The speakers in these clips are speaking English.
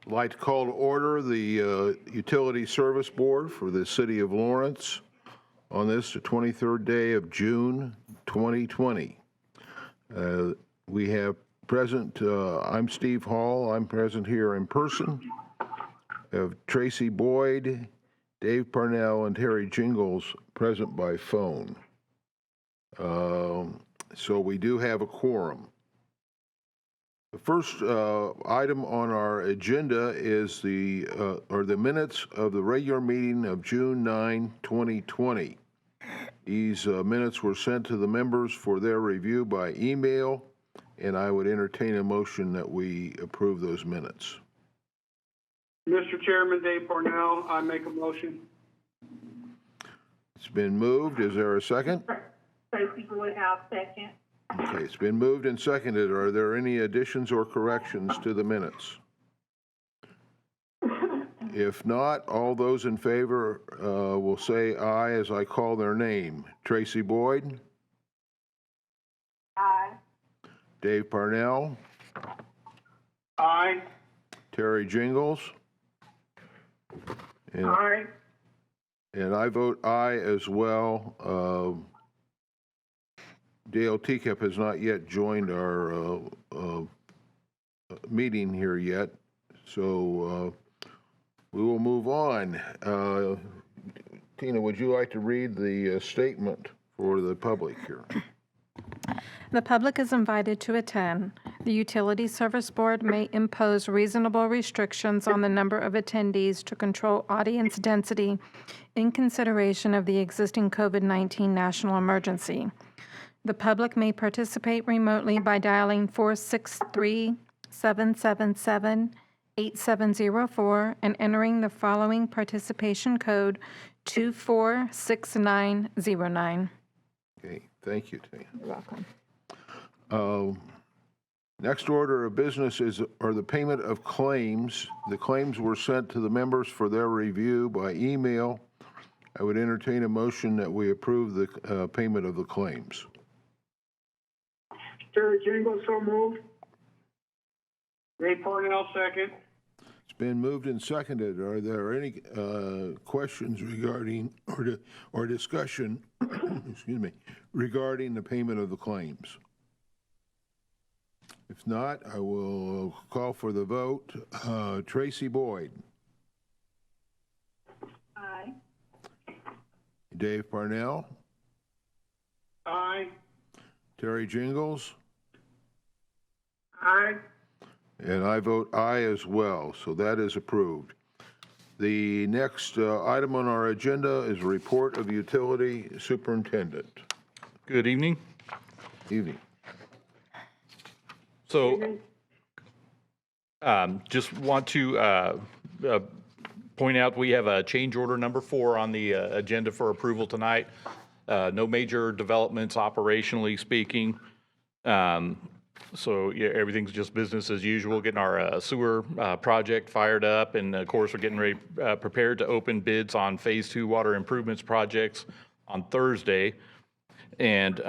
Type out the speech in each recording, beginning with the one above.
I'd like to call to order the Utility Service Board for the City of Lawrence on this, the 23rd day of June, 2020. We have present, I'm Steve Hall. I'm present here in person. We have Tracy Boyd, Dave Parnell, and Terry Jingles present by phone. So we do have a quorum. The first item on our agenda is the minutes of the regular meeting of June 9, 2020. These minutes were sent to the members for their review by email, and I would entertain a motion that we approve those minutes. Mr. Chairman, Dave Parnell, I make a motion. It's been moved. Is there a second? Tracy Boyd, I'll second. Okay, it's been moved and seconded. Are there any additions or corrections to the minutes? If not, all those in favor will say aye as I call their name. Tracy Boyd? Aye. Dave Parnell? Aye. Terry Jingles? Aye. And I vote aye as well. Dale Teacup has not yet joined our meeting here yet, so we will move on. Tina, would you like to read the statement for the public here? The public is invited to attend. The Utility Service Board may impose reasonable restrictions on the number of attendees to control audience density in consideration of the existing COVID-19 national emergency. The public may participate remotely by dialing 463-777-8704 and entering the following participation code 246909. Okay, thank you, Tina. You're welcome. Next order of business are the payment of claims. The claims were sent to the members for their review by email. I would entertain a motion that we approve the payment of the claims. Terry Jingles, so moved. Dave Parnell, second. It's been moved and seconded. Are there any questions regarding or discussion, excuse me, regarding the payment of the claims? If not, I will call for the vote. Tracy Boyd. Aye. Dave Parnell. Aye. Terry Jingles. Aye. And I vote aye as well, so that is approved. The next item on our agenda is a report of Utility Superintendent. Good evening. Evening. So just want to point out we have a change order number 4 on the agenda for approval tonight. No major developments operationally speaking. So yeah, everything's just business as usual, getting our sewer project fired up. And of course, we're getting ready, prepared to open bids on Phase 2 water improvements projects on Thursday. And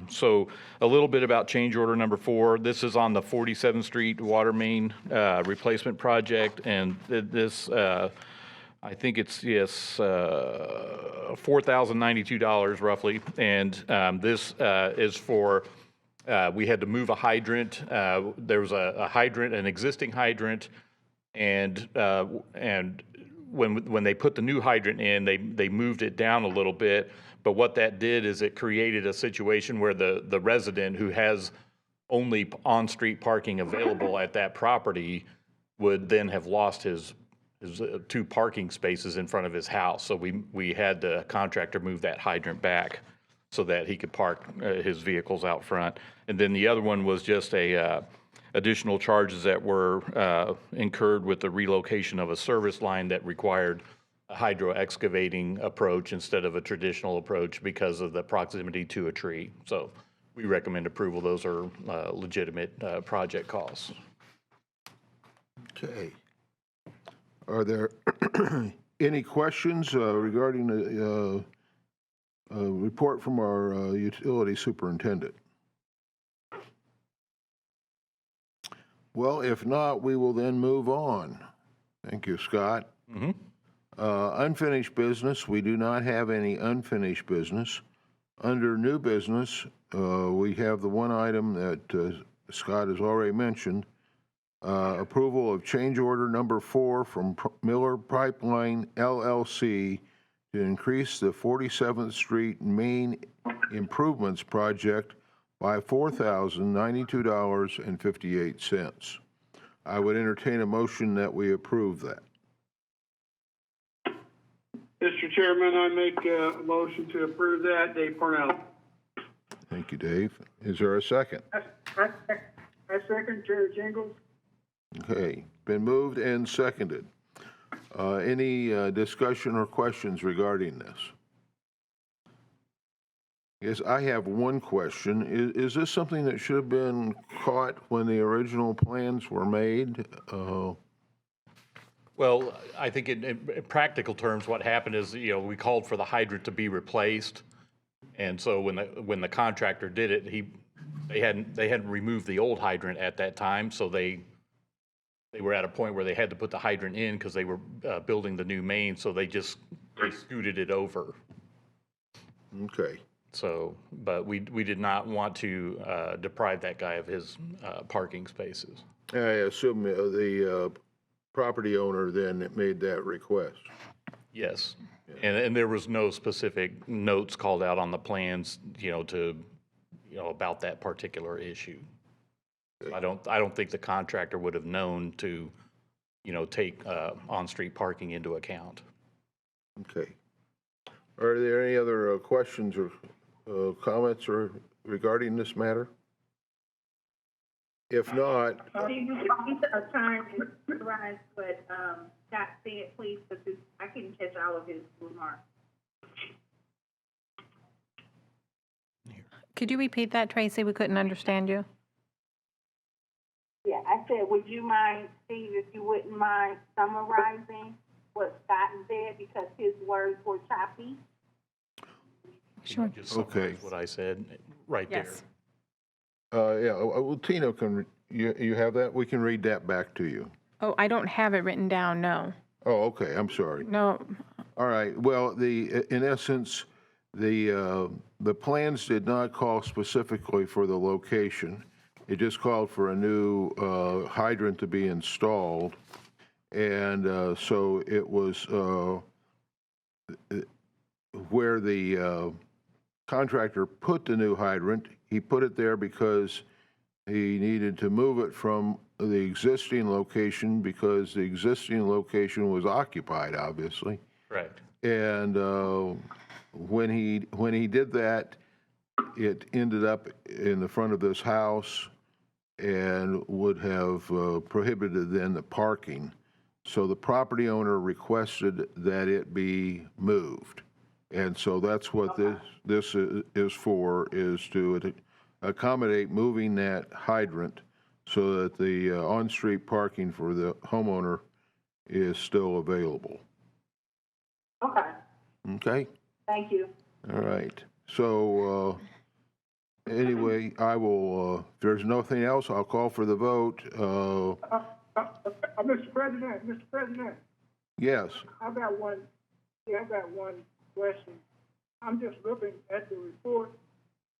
so a little bit about change order number 4. This is on the 47th Street water main replacement project. And this, I think it's, yes, $4,092 roughly. And this is for, we had to move a hydrant. There was a hydrant, an existing hydrant. And when they put the new hydrant in, they moved it down a little bit. But what that did is it created a situation where the resident who has only on-street parking available at that property would then have lost his 2 parking spaces in front of his house. So we had the contractor move that hydrant back so that he could park his vehicles out front. And then the other one was just additional charges that were incurred with the relocation of a service line that required a hydro excavating approach instead of a traditional approach because of the proximity to a tree. So we recommend approval. Those are legitimate project costs. Okay. Are there any questions regarding the report from our utility superintendent? Well, if not, we will then move on. Thank you, Scott. Unfinished business, we do not have any unfinished business. Under new business, we have the one item that Scott has already mentioned, approval of change order number 4 from Miller Pipeline LLC to increase the 47th Street Main Improvements Project by $4,092.58. I would entertain a motion that we approve that. Mr. Chairman, I make a motion to approve that. Dave Cornell. Thank you, Dave. Is there a second? I second Chair Jingles. Okay, been moved and seconded. Any discussion or questions regarding this? Yes, I have one question. Is this something that should have been caught when the original plans were made? Well, I think in practical terms, what happened is, we called for the hydrant to be replaced. And so when the contractor did it, they hadn't removed the old hydrant at that time. So they were at a point where they had to put the hydrant in because they were building the new main. So they scooted it over. Okay. So, but we did not want to deprive that guy of his parking spaces. I assume the property owner then made that request. Yes. And there was no specific notes called out on the plans, about that particular issue. I don't think the contractor would have known to, take on-street parking into account. Okay. Are there any other questions or comments regarding this matter? If not, Can you repeat the term authorized, but Scott said, please, because I couldn't catch all of his remarks. Could you repeat that, Tracy? We couldn't understand you. Yeah, I said, would you mind, Steve, if you wouldn't mind summarizing what Scott said, because his words were choppy? Sure. Just summarize what I said right there. Yes. yeah, well, Tina you have that? We can read that back to you. Oh, I don't have it written down, no. Oh, okay, I'm sorry. No, All right, well, in essence, the plans did not call specifically for the location. It just called for a new hydrant to be installed. And so it was where the contractor put the new hydrant. He put it there because he needed to move it from the existing location because the existing location was occupied, obviously. Correct. And when he did that, it ended up in the front of this house and would have prohibited then the parking. So the property owner requested that it be moved. And so that's what this is for, is to accommodate moving that hydrant so that the on-street parking for the homeowner is still available. Okay, Okay? thank you. All right. So anyway, I will, if there's nothing else, I'll call for the vote. Mr. President, Yes. I've got one question. I'm just looking at the report,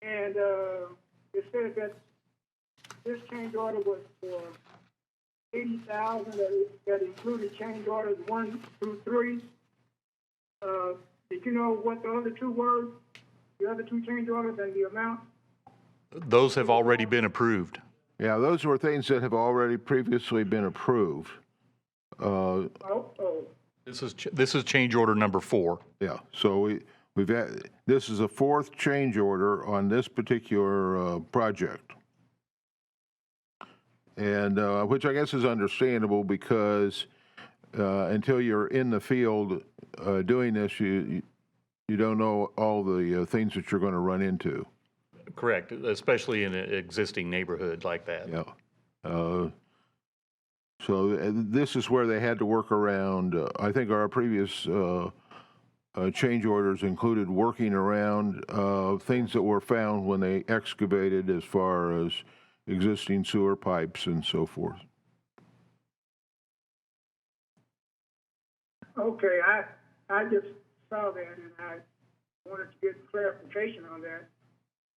and it said that this change order was for $80,000. That included change orders 1 through 3. Did you know what the other two were? The other two change orders and the amount? Those have already been approved. Yeah, those were things that have already previously been approved. This is change order number 4. Yeah, so we've had, this is a 4th change order on this particular project. And which I guess is understandable because until you're in the field doing this, you don't know all the things that you're going to run into. Correct, especially in an existing neighborhood like that. Yeah. So this is where they had to work around. I think our previous change orders included working around things that were found when they excavated, as far as existing sewer pipes and so forth. Okay, I just saw that and I wanted to get clarification on that.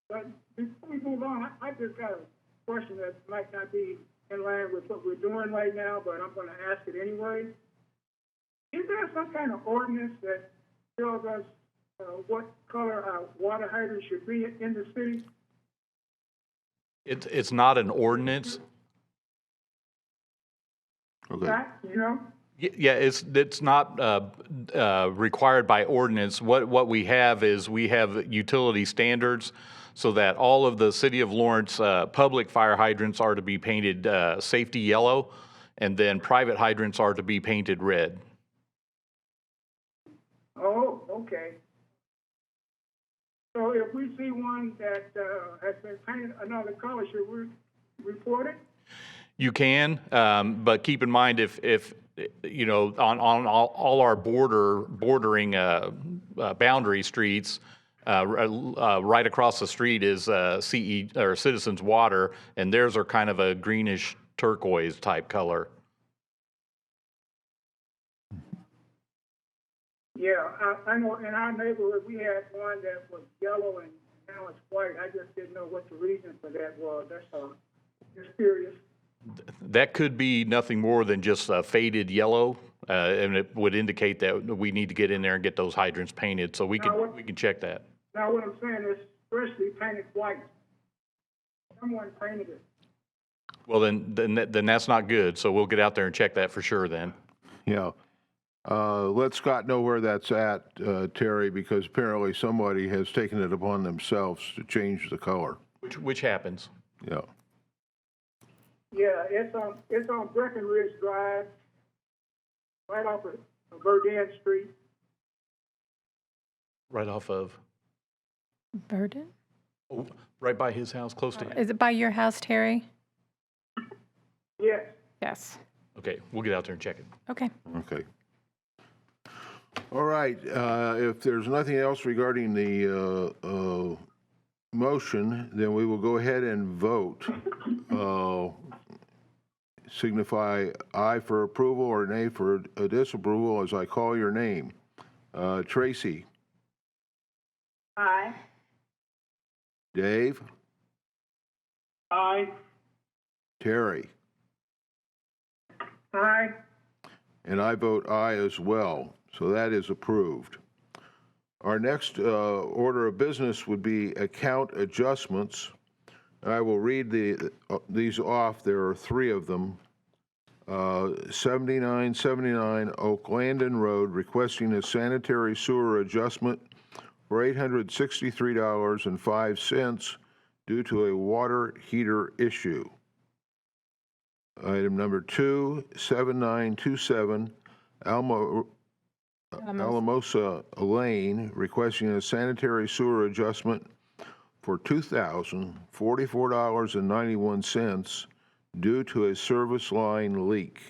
But before we move on, I just got a question that might not be in line with what we're doing right now, but I'm gonna ask it anyway. Is there some kind of ordinance that tells us, what color our water hydrant should be in the city? It's not an ordinance. Okay. Right, you know? Yeah, it's not required by ordinance. What we have is we have utility standards so that all of the City of Lawrence public fire hydrants are to be painted safety yellow, and then private hydrants are to be painted red. Oh, okay. So if we see one that has been painted another color, should we report it? You can, but keep in mind if you know, on all our bordering boundary streets, right across the street is CE or Citizens Water, and theirs are kind of a greenish turquoise type color. Yeah, I know in our neighborhood, we had one that was yellow and now it's white. I just didn't know what the reason for that was. That's all. Just curious. That could be nothing more than just a faded yellow, and it would indicate that we need to get in there and get those hydrants painted. So we can check that. Now, what I'm saying is freshly painted white. Someone painted it. Well, then that's not good. So we'll get out there and check that for sure. Then. Yeah. Let Scott know where that's at, Terry, because apparently somebody has taken it upon themselves to change the color. Which happens. Yeah. Yeah, it's on Breckenridge Drive, right off of Verdun Street. Right off of. Burden? Oh, right by his house, close to him. Is it by your house, Terry? Yes. Yes. Okay, we'll get out there and check it. Okay. Okay. All right. If there's nothing else regarding the motion, then we will go ahead and vote. Signify aye for approval or nay for disapproval as I call your name. Tracy, Aye. Dave, Aye. Terry, Aye. and I vote aye as well. So that is approved. Our next order of business would be account adjustments. I will read these off. There are three of them. 7979 Oak Landon Road, requesting a sanitary sewer adjustment for $863.05 due to a water heater issue. Item number 2, 7927 Alamosa Lane, requesting a sanitary sewer adjustment for $2,044.91 due to a service line leak.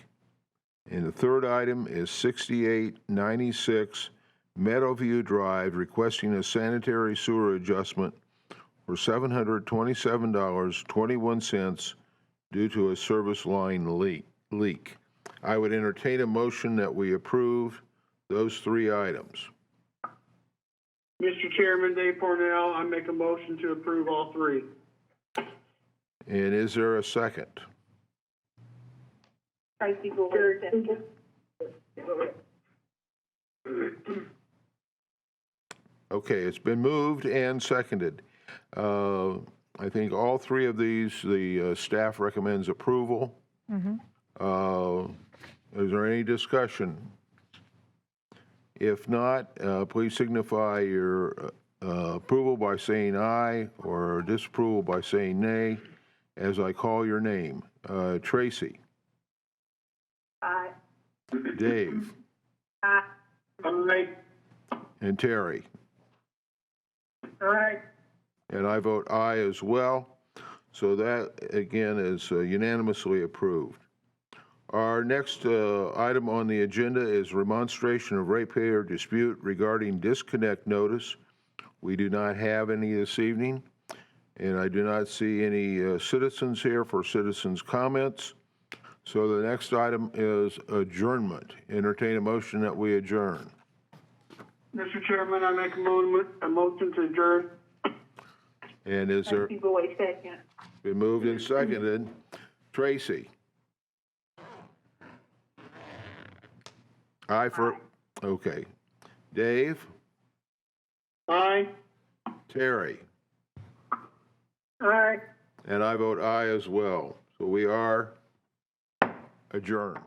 And the third item is 6896 Meadowview Drive, requesting a sanitary sewer adjustment for $727.21 due to a service line leak. I would entertain a motion that we approve those three items. Mr. Chairman, Dave Cornell, I make a motion to approve all three. And is there a second? Tracy Boyd, second. Okay, it's been moved and seconded. I think all three of these, the staff recommends approval. Is there any discussion? If not, please signify your approval by saying aye or disapproval by saying nay as I call your name. Tracy, Aye. Dave, Aye. Aye. and Terry. Aye. And I vote aye as well. So that, again, is unanimously approved. Our next item on the agenda is remonstration of ratepayer dispute regarding disconnect notice. We do not have any this evening, and I do not see any citizens here for citizens' comments. So the next item is adjournment. Entertain a motion that we adjourn. Mr. Chairman, I make a motion to adjourn. And is there, People wait second. been moved and seconded. Tracy? Aye for, okay. Dave? Aye. Terry? Aye. And I vote aye as well. So we are adjourned.